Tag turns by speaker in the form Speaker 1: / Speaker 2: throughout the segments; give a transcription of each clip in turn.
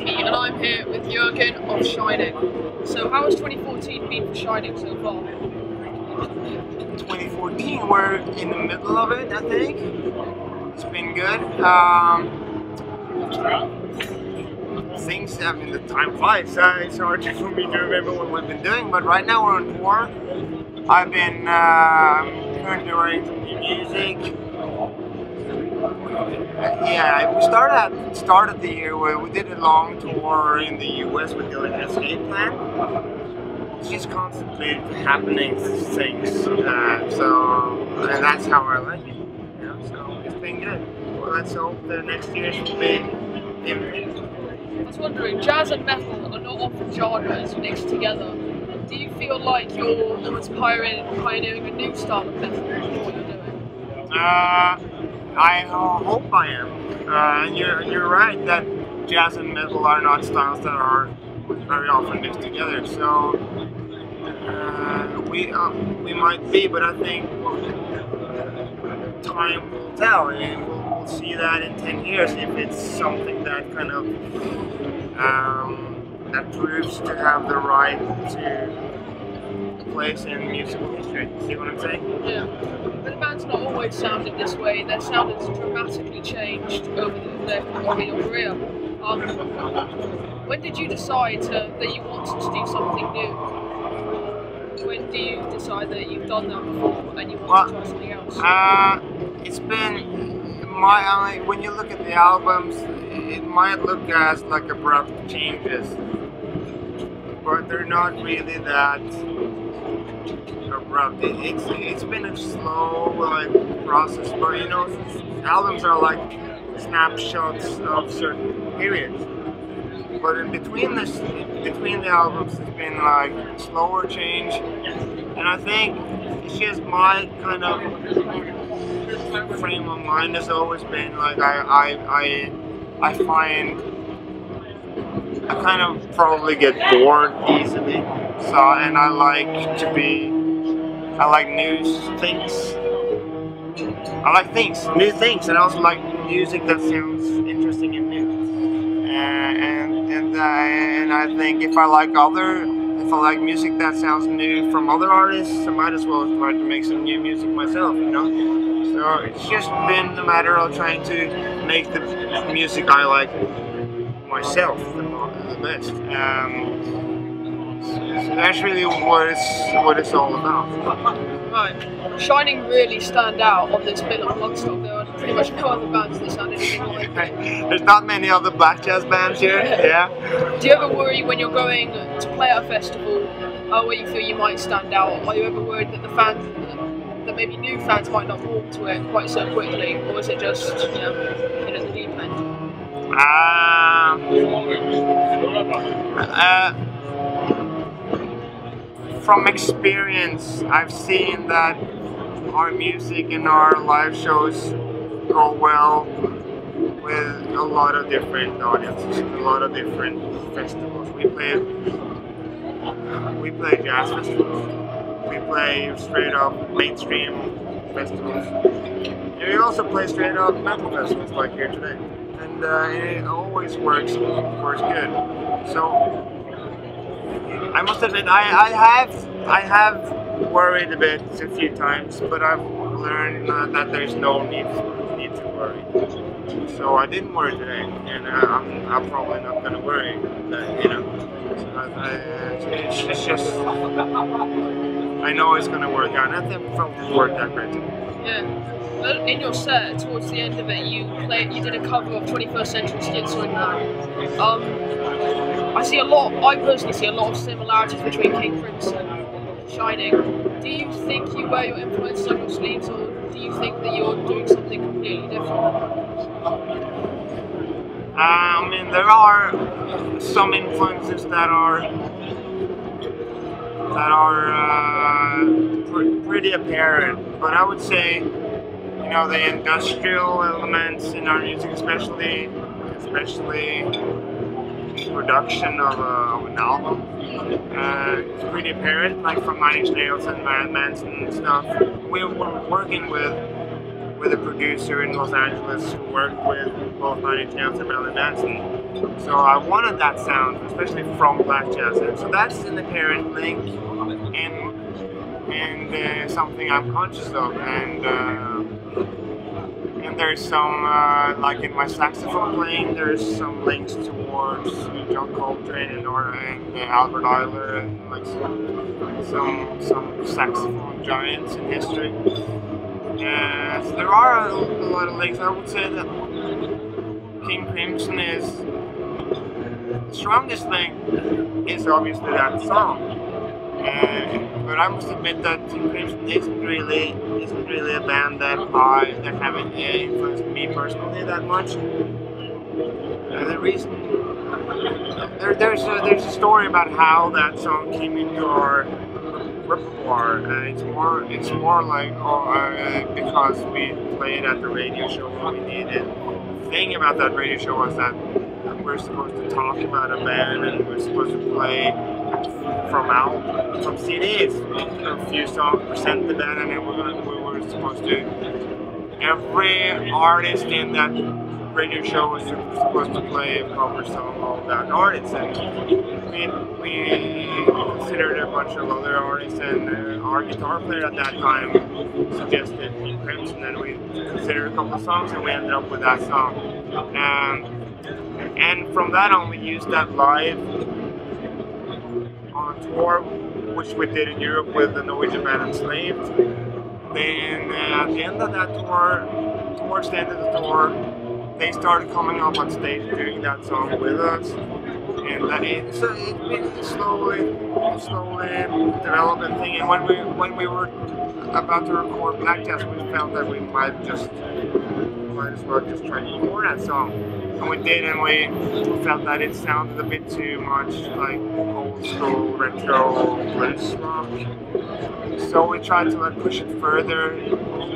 Speaker 1: EQPTV and I'm here with Jorgen of Shining. So how has 2014 been for Shining so far?
Speaker 2: 2014, we're in the middle of it, I think. It's been good. Things, I mean, the time flies. It's hard for me to remember what we've been doing, but right now we're on tour. I've been currently writing some new music. Yeah, we started at the start of the year where we did a long tour in the US with the escape plan. It's just constantly happening things, and that's how I like it. You know, so it's been good. Well, let's hope the next year will be even.
Speaker 1: I was wondering, jazz and metal are not often genres mixed together. Do you feel like you're almost pioneering a new style of metal in what you're doing?
Speaker 2: I hope I am. And you're right that jazz and metal are not styles that are very often mixed together. So we might be, but I think time will tell, and we'll see that in 10 years if it's something that kind of that proves to have the right to place in musical history. See what I'm saying?
Speaker 1: Yeah. But the band's not always sounded this way. Their sound has dramatically changed over your career. When did you decide that you wanted to do something new? When do you decide that you've done that before and you want to try something else?
Speaker 2: It's been when you look at the albums, it might look as like abrupt changes, but they're not really that abrupt. It's been a slow process, but you know, albums are like snapshots of certain periods. But in between the albums, it's been like slower change, and I think it's just my kind of frame of mind has always been like I find I kind of probably get bored easily, and I like new things. I like new things, and I also like music that sounds interesting and new. And I think if I like music that sounds new from other artists, I might as well try to make some new music myself, you know. So it's just been a matter of trying to make the music I like myself the best. So that's really what it's all about.
Speaker 1: Right. Shining really stand out on this bill of Bloodstock. There are pretty much no other bands that sound anything like that.
Speaker 2: There's not many other black jazz bands here. Yeah.
Speaker 1: Do you ever worry when you're going to play at a festival where you feel you might stand out? Are you ever worried that that maybe new fans might not walk to it quite so quickly, or is it just in at the deep end?
Speaker 2: From experience, I've seen that our music and our live shows go well with a lot of different audiences, a lot of different festivals. We play jazz festivals. We play straight up mainstream festivals. And we also play straight up metal festivals like here today. And it always works good. So I must admit, I have worried a bit a few times, but I've learned that there's no need to worry. So I didn't worry today, and I'm probably not going to worry. You know, it's just I know it's going to work out, and I think it worked out great.
Speaker 1: Yeah. Well, in your set, towards the end of it, you did a cover of 21st Century Schizoid Man. I personally see a lot of similarities between King Crimson and Shining. Do you think you wear your influences on your sleeves, or do you think that you're doing something completely different?
Speaker 2: I mean, there are some influences that are pretty apparent, but I would say, you know, the industrial elements in our music, especially production of an album, it's pretty apparent, like from Nine Inch Nails and Manson and stuff. We were working with a producer in Los Angeles who worked with both Nine Inch Nails and Manson. So I wanted that sound, especially from black jazz, and so that's an apparent link, and something I'm conscious of, and there's some like in my saxophone playing, there's some links towards John Coltrane and Albert Ayler and like some saxophone giants in history. So there are a lot of links. I would say that King Crimson is the strongest link is obviously that song. But I must admit that King Crimson isn't really a band that haven't influenced me personally that much. The reason there's a story about how that song came into our repertoire. It's more like because we played at the radio show and we needed. The thing about that radio show was that we're supposed to talk about a band and we're supposed to play from CDs, a few songs, present the band, and then we were supposed to. Every artist in that radio show was supposed to play a cover song of that artist, and we considered a bunch of other artists, and our guitar player at that time suggested King Crimson, and we considered a couple of songs, and we ended up with that song. And from that on, we used that live on a tour, which we did in Europe with the Norwegian band Enslaved. Then at the end of that tour, towards the end of the tour, they started coming up on stage doing that song with us. And it's been slowly developing thing. And when we were about to record Black Jazz, we felt that we might as well just try to record that song. And we did, and we felt that it sounded a bit too much like old school retro blues rock. So we tried to like push it further,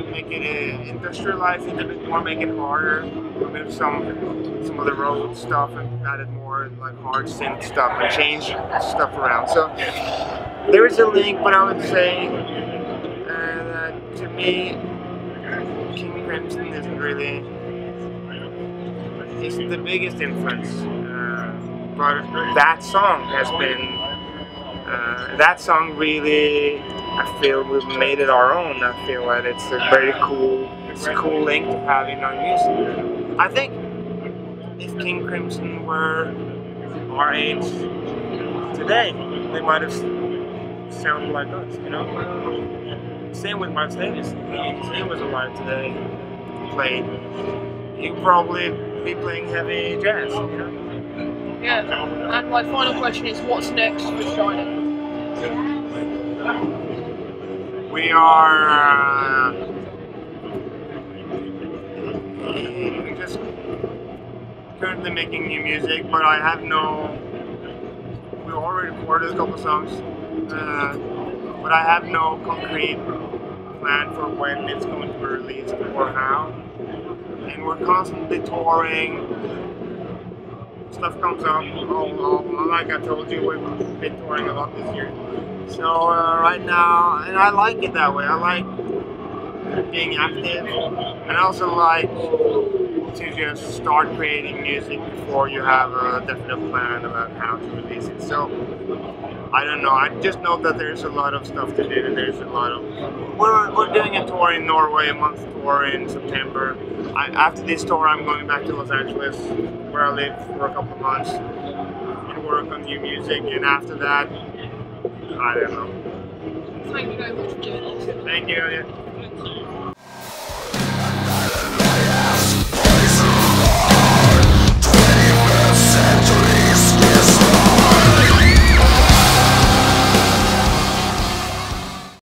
Speaker 2: make it industrialize it a bit more, make it harder, remove some of the road stuff and added more like hard synth stuff and change stuff around. So there is a link, but I would say that to me, King Crimson isn't really. It's the biggest influence, but that song has been, that song really, I feel we've made it our own. I feel that it's a very cool, link to have in our music. I think if King Crimson were our age today, they might have sounded like us, you know? Same with Miles Davis. If he was alive today, played, he'd probably be playing heavy jazz, you know?
Speaker 1: Yeah, and my final question is, what's next for Shining?
Speaker 2: We are just currently making new music, but I have we already recorded a couple songs, but I have no concrete plan for when it's going to be released or how. And we're constantly touring. Stuff comes up. Like I told you, we've been touring a lot this year. So right now, and I like it that way. I like being active, and I also like to just start creating music before you have a definite plan about how to release it. So I don't know. I just know that there's a lot of stuff to do, and there's a lot of. We're doing a tour in Norway, a month tour in September. After this tour, I'm going back to Los Angeles, where I live for a couple of months, and work on new music. And after that, I don't know.
Speaker 1: Thank you very much for doing this.
Speaker 2: Thank you.